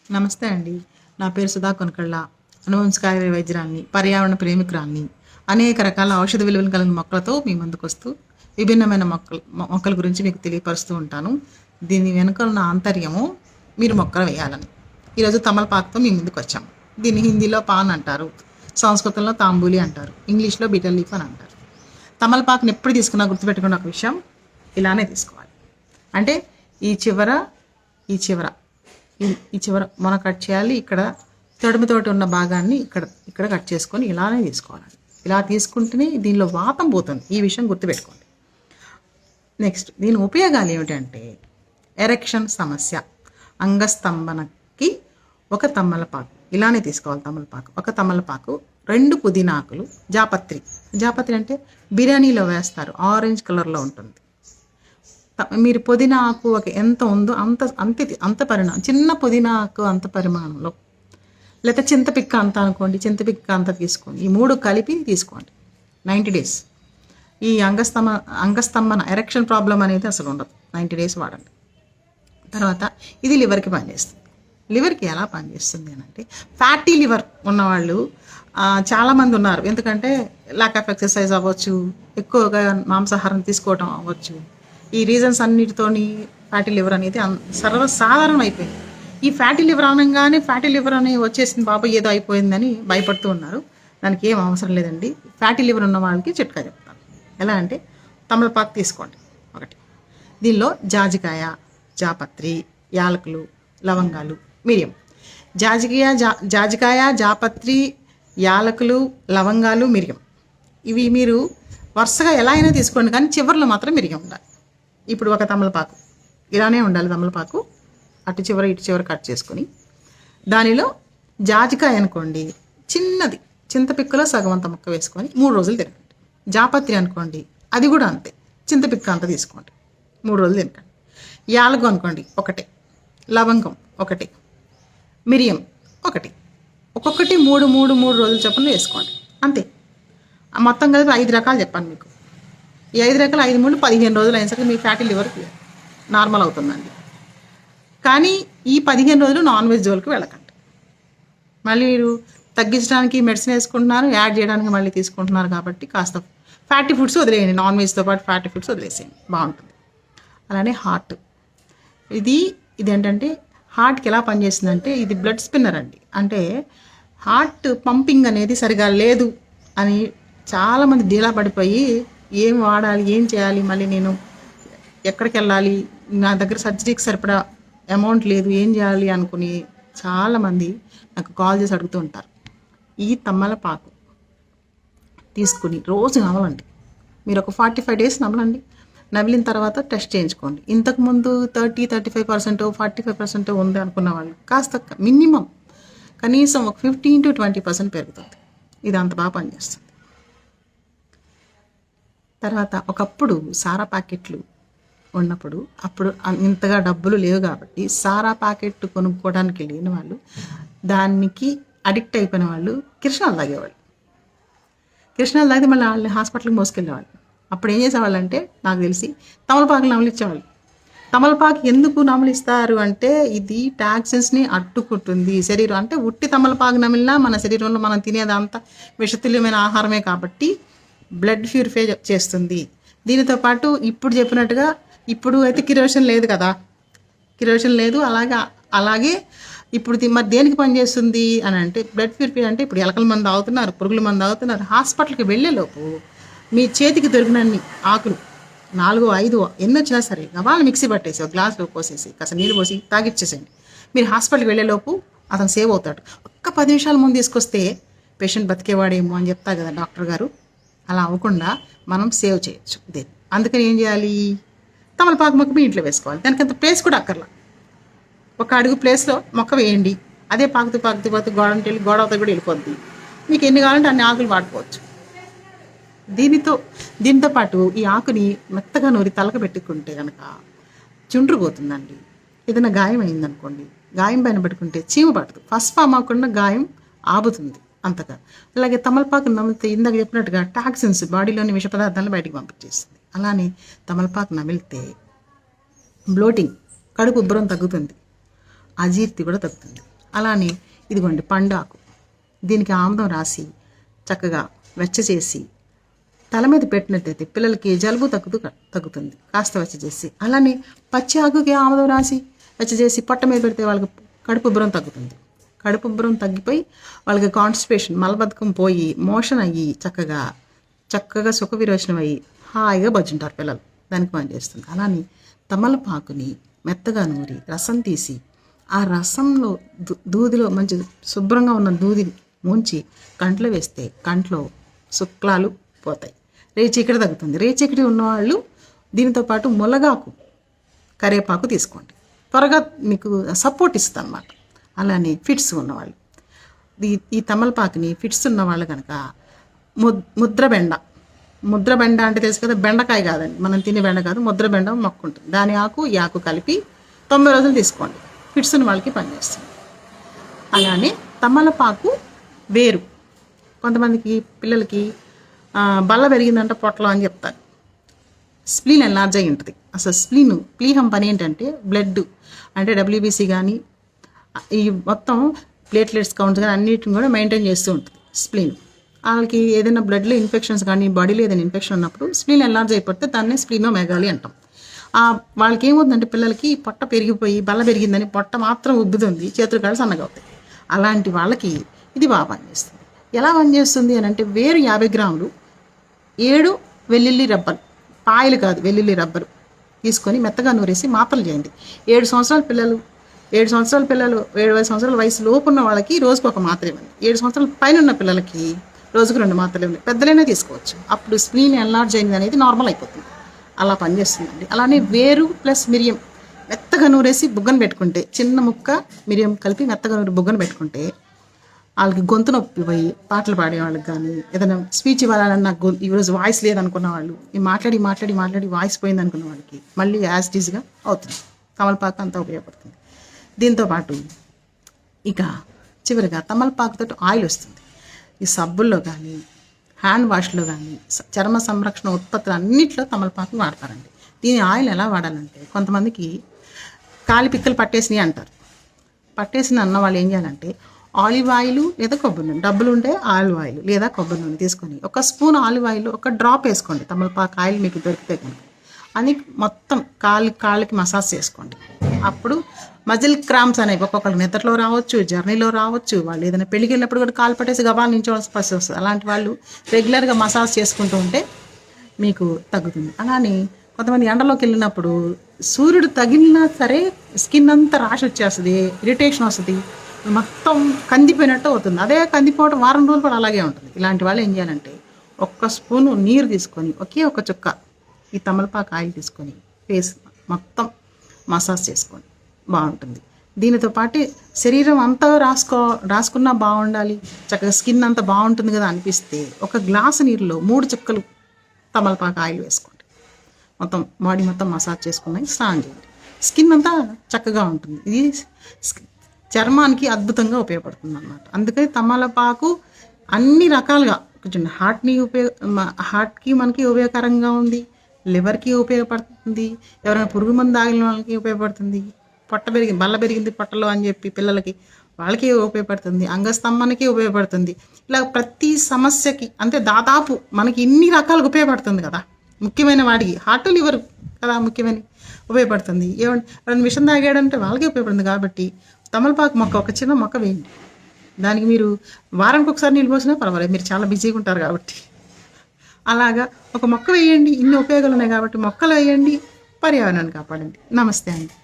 నమస్తే అండి. నా పేరు సుధా కొనకళ్ళ. అనువంశిక వైద్యురాలిని, పర్యావరణ ప్రేమికురాలిని. అనేక రకాల ఔషధ విలువలు కలిగిన మొక్కలతో మీ ముందుకొస్తూ విభిన్నమైన మొక్కల గురించి మీకు తెలియపరుస్తూ ఉంటాను. దీని వెనుక ఉన్న ఆంతర్యము మీరు మొక్కలు వేయాలని. ఈరోజు తమలపాకుతో మీ ముందుకు వచ్చాము. దీన్ని హిందీలో పాన్ అంటారు, సంస్కృతంలో తాంబూలి అంటారు, ఇంగ్లీష్లో బీటల్ లీఫ్ అని అంటారు. తమలపాకుని ఎప్పుడు తీసుకున్నా గుర్తుపెట్టుకున్న ఒక విషయం, ఇలానే తీసుకోవాలి. అంటే ఈ చివర ఈ చివర ఈ చివర మనం కట్ చేయాలి. ఇక్కడ తొడిమితోటి ఉన్న భాగాన్ని ఇక్కడ ఇక్కడ కట్ చేసుకొని ఇలానే తీసుకోవాలి. ఇలా తీసుకుంటేనే దీనిలో వాతం పోతుంది. ఈ విషయం గుర్తుపెట్టుకోండి. నెక్స్ట్ దీని ఉపయోగాలు ఏమిటంటే, ఎరెక్షన్ సమస్య, అంగస్తంభనకి ఒక తమలపాకు ఇలానే తీసుకోవాలి. తమలపాకు ఒక తమలపాకు, 2 పుదీనాకులు, జాపత్రి. జాపత్రి అంటే బిర్యానీలో వేస్తారు, ఆరెంజ్ కలర్లో ఉంటుంది. మీరు పుదీనా ఆకు ఒక ఎంత ఉందో అంత పరిమాణం, చిన్న పుదీనా ఆకు అంత పరిమాణంలో, లేకపోతే చింతపిక్క అంత అనుకోండి, చింతపిక్క అంత తీసుకోండి. ఈ 3 కలిపి తీసుకోండి. 90 days ఈ అంగస్తంభన ఎరెక్షన్ ప్రాబ్లం అనేది అసలు ఉండదు. 90 days వాడండి. తర్వాత ఇది లివర్కి పనిచేస్తుంది. లివర్కి ఎలా పనిచేస్తుంది అని అంటే, ఫ్యాటీ లివర్ ఉన్నవాళ్ళు చాలామంది ఉన్నారు. ఎందుకంటే ల్యాక్ ఆఫ్ ఎక్సర్సైజ్ అవ్వచ్చు, ఎక్కువగా మాంసాహారం తీసుకోవడం అవ్వచ్చు. ఈ రీజన్స్ అన్నిటితోని ఫ్యాటీ లివర్ అనేది సర్వసాధారణం అయిపోయింది. ఈ ఫ్యాటీ లివర్ అనగానే ఫ్యాటీ లివర్ అని వచ్చేసింది, బాబా ఏదో అయిపోయిందని భయపడుతూ ఉన్నారు. దానికి ఏం అవసరం లేదండి. ఫ్యాటీ లివర్ ఉన్న వాళ్ళకి చిట్కా చెప్తాను. ఎలా అంటే, తమలపాకు తీసుకోండి ఒకటి. దీనిలో జాజికాయ, జాపత్రి, యాలకులు, లవంగాలు, మిరియం. జాజికాయ, జాపత్రి, యాలకులు, లవంగాలు, మిరియం ఇవి మీరు వరుసగా ఎలా అయినా తీసుకోండి, కానీ చివరిలో మాత్రం మిరియం ఉండాలి. ఇప్పుడు ఒక తమలపాకు ఇలానే ఉండాలి. తమలపాకు అటు చివర ఇటు చివర కట్ చేసుకొని, దానిలో జాజికాయ అనుకోండి చిన్నది, చింతపిక్కలో సగం అంత ముక్క వేసుకొని 3 రోజులు తినకండి. జాపత్రి అనుకోండి, అది కూడా అంతే, చింతపిక్క అంత తీసుకోండి, 3 రోజులు తినకండి. యాలకు అనుకోండి ఒకటే, లవంగం ఒకటి, మిరియం ఒకటి, ఒక్కొక్కటి 3 రోజుల చొప్పున వేసుకోండి, అంతే. మొత్తం కలిపి 5 రకాలు చెప్పాను మీకు. ఈ 5 రకాలు 5 3 15 రోజులు అయినసరికి మీ ఫ్యాటీ లివర్ నార్మల్ అవుతుందండి. కానీ ఈ 15 రోజులు నాన్ వెజ్ జోలికి వెళ్ళకండి. మళ్ళీ మీరు తగ్గించడానికి మెడిసిన్ వేసుకుంటున్నారు, యాడ్ చేయడానికి మళ్ళీ తీసుకుంటున్నారు కాబట్టి కాస్త ఫ్యాటీ ఫుడ్స్ వదిలేయండి. నాన్ వెజ్తో పాటు ఫ్యాటీ ఫుడ్స్ వదిలేసేయండి, బాగుంటుంది. అలానే హార్ట్, ఇది ఏంటంటే హార్ట్కి ఎలా పనిచేస్తుందంటే, ఇది బ్లడ్ స్పిన్నర్ అండి. అంటే హార్ట్ పంపింగ్ అనేది సరిగా లేదు అని చాలామంది డీలా పడిపోయి, ఏం వాడాలి, ఏం చేయాలి, మళ్ళీ నేను ఎక్కడికి వెళ్ళాలి, నా దగ్గర సర్జరీకి సరిపడా అమౌంట్ లేదు, ఏం చేయాలి అనుకుని చాలామంది నాకు కాల్ చేసి అడుగుతూ ఉంటారు. ఈ తమలపాకు తీసుకుని రోజు నమలండి. మీరు ఒక 45 days నమలండి. నమిలిన తర్వాత టెస్ట్ చేయించుకోండి. ఇంతకుముందు 30-35%, 45% ఉంది అనుకున్న వాళ్ళు కాస్త మినిమం కనీసం ఒక 15-20% పెరుగుతుంది. ఇది అంత బాగా పనిచేస్తుంది. తర్వాత ఒకప్పుడు సారా ప్యాకెట్లు ఉన్నప్పుడు, అప్పుడు ఇంతగా డబ్బులు లేవు కాబట్టి సారా ప్యాకెట్ కొనుక్కోవడానికి లేని వాళ్ళు, దానికి అడిక్ట్ అయిపోయిన వాళ్ళు కిరసనాలు తాగేవాళ్ళు. కిరసనాలు తాగితే మళ్ళీ వాళ్ళని హాస్పిటల్కి మోసుకెళ్ళేవాళ్ళు. అప్పుడు ఏం చేసేవాళ్ళు అంటే, నాకు తెలిసి తమలపాకులు నమలిచ్చేవాళ్ళు. తమలపాకు ఎందుకు నమలిస్తారు అంటే, ఇది టాక్సిన్స్ని అడ్డుకుంటుంది శరీరం. అంటే ఉట్టి తమలపాకు నమిలినా మన శరీరంలో మనం తినేదంతా విషతుల్యమైన ఆహారమే కాబట్టి బ్లడ్ ప్యూరిఫై చేస్తుంది. దీనితో పాటు ఇప్పుడు చెప్పినట్టుగా, ఇప్పుడు అయితే కిరోసిన్ లేదు కదా, కిరోసిన్ లేదు. అలాగే ఇప్పుడు మరి దేనికి పనిచేస్తుంది అని అంటే, బ్లడ్ ప్యూరిఫై అంటే ఇప్పుడు ఎలకల మందు తాగుతున్నారు, పురుగుల మందు తాగుతున్నారు. హాస్పిటల్కి వెళ్ళేలోపు మీ చేతికి దొరికినన్ని ఆకులు 4-5 ఎన్ని వచ్చినా సరే వాళ్ళు మిక్సీ పట్టేసి ఒక గ్లాస్లో పోసేసి కాస్త నీళ్ళు పోసి తాగిచ్చేసేయండి. మీరు హాస్పిటల్కి వెళ్ళేలోపు అతను సేవ్ అవుతాడు. ఒక్క 10 నిమిషాల ముందు తీసుకొస్తే పేషెంట్ బతికేవాడేమో అని చెప్తారు కదా డాక్టర్ గారు. అలా అవ్వకుండా మనం సేవ్ చేయొచ్చు దీన్ని. అందుకని ఏం చేయాలి, తమలపాకు మొక్క మీ ఇంట్లో వేసుకోవాలి. దానికి అంత ప్లేస్ కూడా అక్కర్లా, ఒక అడుగు ప్లేస్లో మొక్క వేయండి. అదే పాకుతూ గోడ అవతల కూడా వెళ్ళిపోద్ది. మీకు ఎన్ని కావాలంటే అన్ని ఆకులు వాడుకోవచ్చు. దీంతో పాటు ఈ ఆకుని మెత్తగా నూరి తలక పెట్టుకుంటే కనుక చుండ్రు పోతుందండి. ఏదైనా గాయం అయిందనుకోండి, గాయం పైన పెట్టుకుంటే చీమ పడుతుంది, ఫస్ట్ ఫామ్ అవ్వకుండా గాయం ఆపుతుంది అంతగా. అలాగే తమలపాకు నమిలితే ఇందాక చెప్పినట్టుగా టాక్సిన్స్, బాడీలోని విష పదార్థాలను బయటికి పంపించేస్తుంది. అలానే తమలపాకు నమిలితే బ్లోటింగ్, కడుపు ఉబ్బరం తగ్గుతుంది, అజీర్తి కూడా తగ్గుతుంది. అలానే ఇదిగోండి పండాకు, దీనికి ఆముదం రాసి చక్కగా వెచ్చ చేసి తల మీద పెట్టినట్టయితే పిల్లలకి జలుబు తగ్గుతుంది, కాస్త వెచ్చ చేసి. అలానే పచ్చి ఆకుకి ఆముదం రాసి వెచ్చ చేసి పొట్ట మీద పెడితే వాళ్ళకి కడుపు ఉబ్బరం తగ్గుతుంది. కడుపు ఉబ్బరం తగ్గిపోయి వాళ్ళకి కాన్స్టిపేషన్, మలబద్ధకం పోయి మోషన్ అయ్యి చక్కగా సుఖ విరోచనం అయ్యి హాయిగా బజ్జుంటారు పిల్లలు. దానికి పనిచేస్తుంది. అలానే తమలపాకుని మెత్తగా నూరి రసం తీసి ఆ రసంలో దూదిలో మంచి శుభ్రంగా ఉన్న దూదిని ముంచి కంట్లో వేస్తే కంట్లో శుక్లాలు పోతాయి, రేచీకటి తగ్గుతుంది. రేచీకటి ఉన్నవాళ్ళు దీనితో పాటు ములగాకు, కరివేపాకు తీసుకోండి, త్వరగా మీకు సపోర్ట్ ఇస్తుంది అన్నమాట. అలానే ఫిట్స్ ఉన్నవాళ్ళు ఈ తమలపాకుని ఫిట్స్ ఉన్నవాళ్ళు కనుక ముద్రబెండ అంటే తెలుసు కదా, బెండకాయ కాదండి, మనం తినే బెండ కాదు, ముద్రబెండ మొక్క ఉంటుంది, దాని ఆకు ఈ ఆకు కలిపి 9 రోజులు తీసుకోండి, ఫిట్స్ ఉన్న వాళ్ళకి పనిచేస్తుంది. అలానే తమలపాకు వేరు, కొంతమందికి పిల్లలకి బల్ల పెరిగిందంటే పొట్టలో అని చెప్తారు. స్ప్లీన్ ఎన్లార్జ్ అయి ఉంటుంది. అసలు ప్లీహం పని ఏంటంటే బ్లడ్ అంటే WBC కానీ ఈ మొత్తం ప్లేట్లెట్స్ కౌంట్స్ కానీ అన్నిటిని కూడా మెయింటైన్ చేస్తూ ఉంటుంది స్ప్లీన్. వాళ్ళకి ఏదైనా బ్లడ్లో ఇన్ఫెక్షన్స్ కానీ బాడీలో ఏదైనా ఇన్ఫెక్షన్ ఉన్నప్పుడు స్ప్లీన్ ఎన్లార్జ్ అయిపోతే దాన్నే స్ప్లీనోమెగాలి అంటాం. వాళ్ళకి ఏమవుతుందంటే పిల్లలకి పొట్ట పెరిగిపోయి బల్ల పెరిగిందని పొట్ట మాత్రం ఉబ్బుతుంది, చేతులు కాళ్ళు సన్నగా అవుతాయి. అలాంటి వాళ్ళకి ఇది బాగా పనిచేస్తుంది. ఎలా పనిచేస్తుంది అని అంటే వేరు 50 గ్రాములు, 7 వెల్లుల్లి రబ్బలు, పాయలు కాదు వెల్లుల్లి రబ్బలు తీసుకొని మెత్తగా నూరేసి మాత్రలు చేయండి. 7 సంవత్సరాల పిల్లలు 7 సంవత్సరాల వయసు లోపు ఉన్న వాళ్ళకి రోజుకు ఒక మాత్ర ఇవ్వండి. 7 సంవత్సరాల పైన ఉన్న పిల్లలకి రోజుకు 2 మాత్రలు ఇవ్వండి. పెద్దలైనా తీసుకోవచ్చు. అప్పుడు స్ప్లీన్ ఎన్లార్జ్ అయింది అనేది నార్మల్ అయిపోతుంది. అలా పనిచేస్తుందండి. అలానే వేరు ప్లస్ మిరియం మెత్తగా నూరేసి బుగ్గన పెట్టుకుంటే, చిన్న ముక్క మిరియం కలిపి మెత్తగా నూరి బుగ్గన పెట్టుకుంటే వాళ్ళకి గొంతు నొప్పి పోయి పాటలు పాడే వాళ్ళకి కానీ ఏదైనా స్పీచ్ ఇవ్వాలన్నా ఈరోజు వాయిస్ లేదనుకున్న వాళ్ళు, మాట్లాడి వాయిస్ పోయింది అనుకున్న వాళ్ళకి మళ్ళీ యాజ్ ఈజ్గా అవుతుంది. తమలపాకు అంతా ఉపయోగపడుతుంది. దీంతోపాటు ఇక చివరిగా తమలపాకుతో ఆయిల్ వస్తుంది. ఈ సబ్బుల్లో కానీ హ్యాండ్ వాష్లో కానీ చర్మ సంరక్షణ ఉత్పత్తులు అన్నింటిలో తమలపాకు వాడతారండి. దీని ఆయిల్ ఎలా వాడాలంటే, కొంతమందికి కాలి పిక్కలు పట్టేసినాయి అంటారు. పట్టేసిన అన్న వాళ్ళు ఏం చేయాలంటే ఆలివ్ ఆయిల్ లేదా కొబ్బరి నూనె, డబ్బులు ఉంటే ఆలివ్ ఆయిల్ లేదా కొబ్బరి నూనె తీసుకొని 1 స్పూన్ ఆలివ్ ఆయిల్ 1 డ్రాప్ వేసుకోండి. తమలపాకు ఆయిల్ మీకు దొరికితే కనుక అని మొత్తం కాళ్ళకి మసాజ్ చేసుకోండి. అప్పుడు మజిల్ క్రాంప్స్ అనేవి ఒక్కొక్కరికి నిద్రలో రావచ్చు, జర్నీలో రావచ్చు, వాళ్ళు ఏదైనా పెళ్ళికి వెళ్ళినప్పుడు కూడా కాలు పట్టేసి గబాలు నించోవాల్సి వస్తుంది. అలాంటి వాళ్ళు రెగ్యులర్గా మసాజ్ చేసుకుంటూ ఉంటే మీకు తగ్గుతుంది. అలానే కొంతమంది ఎండలోకి వెళ్ళినప్పుడు సూర్యుడు తగిలినా సరే స్కిన్ అంతా ర్యాష్ వచ్చేస్తుంది, ఇరిటేషన్ వస్తుంది, మొత్తం కందిపోయినట్టు అవుతుంది. అదే కందిపోవడం వారం రోజులు కూడా అలాగే ఉంటుంది. ఇలాంటి వాళ్ళు ఏం చేయాలంటే 1 స్పూను నీరు తీసుకొని ఒకే 1 చుక్క ఈ తమలపాకు ఆయిల్ తీసుకొని ఫేస్ మొత్తం మసాజ్ చేసుకోండి, బాగుంటుంది. దీనితో పాటు శరీరం అంతా రాసుకున్నా బాగుండాలి, చక్కగా స్కిన్ అంతా బాగుంటుంది కదా అనిపిస్తే 1 గ్లాసు నీరులో 3 చుక్కలు తమలపాకు ఆయిల్ వేసుకోండి. మొత్తం బాడీ మొత్తం మసాజ్ చేసుకున్నాక స్నానం చేయండి. స్కిన్ అంతా చక్కగా ఉంటుంది. ఇది చర్మానికి అద్భుతంగా ఉపయోగపడుతుంది అన్నమాట. అందుకని తమలపాకు అన్ని రకాలుగా కొంచెం హార్ట్కి మనకి ఉపయోగకరంగా ఉంది, లివర్కి ఉపయోగపడుతుంది, ఎవరైనా పురుగు మందు తాగిన వాళ్ళకి ఉపయోగపడుతుంది, బల్ల పెరిగింది పొట్టలో అని చెప్పి పిల్లలకి వాళ్ళకి ఉపయోగపడుతుంది, అంగస్తంభానికి ఉపయోగపడుతుంది. ఇలా ప్రతి సమస్యకి అంటే దాదాపు మనకి ఇన్ని రకాలుగా ఉపయోగపడుతుంది కదా. ముఖ్యమైన వాటికి హార్ట్ లివర్ కదా ముఖ్యమైన ఉపయోగపడుతుంది. ఎవరైనా విషం తాగాడంటే వాళ్ళకి ఉపయోగపడుతుంది. కాబట్టి తమలపాకు మొక్క, ఒక చిన్న మొక్క వేయండి. దానికి మీరు వారానికి ఒకసారి నీళ్ళు పోసినా పర్వాలేదు, మీరు చాలా బిజీగా ఉంటారు కాబట్టి. అలాగా ఒక మొక్క వేయండి, ఇన్ని ఉపయోగాలు ఉన్నాయి కాబట్టి మొక్కలు వేయండి, పర్యావరణాన్ని కాపాడండి. నమస్తే అండి.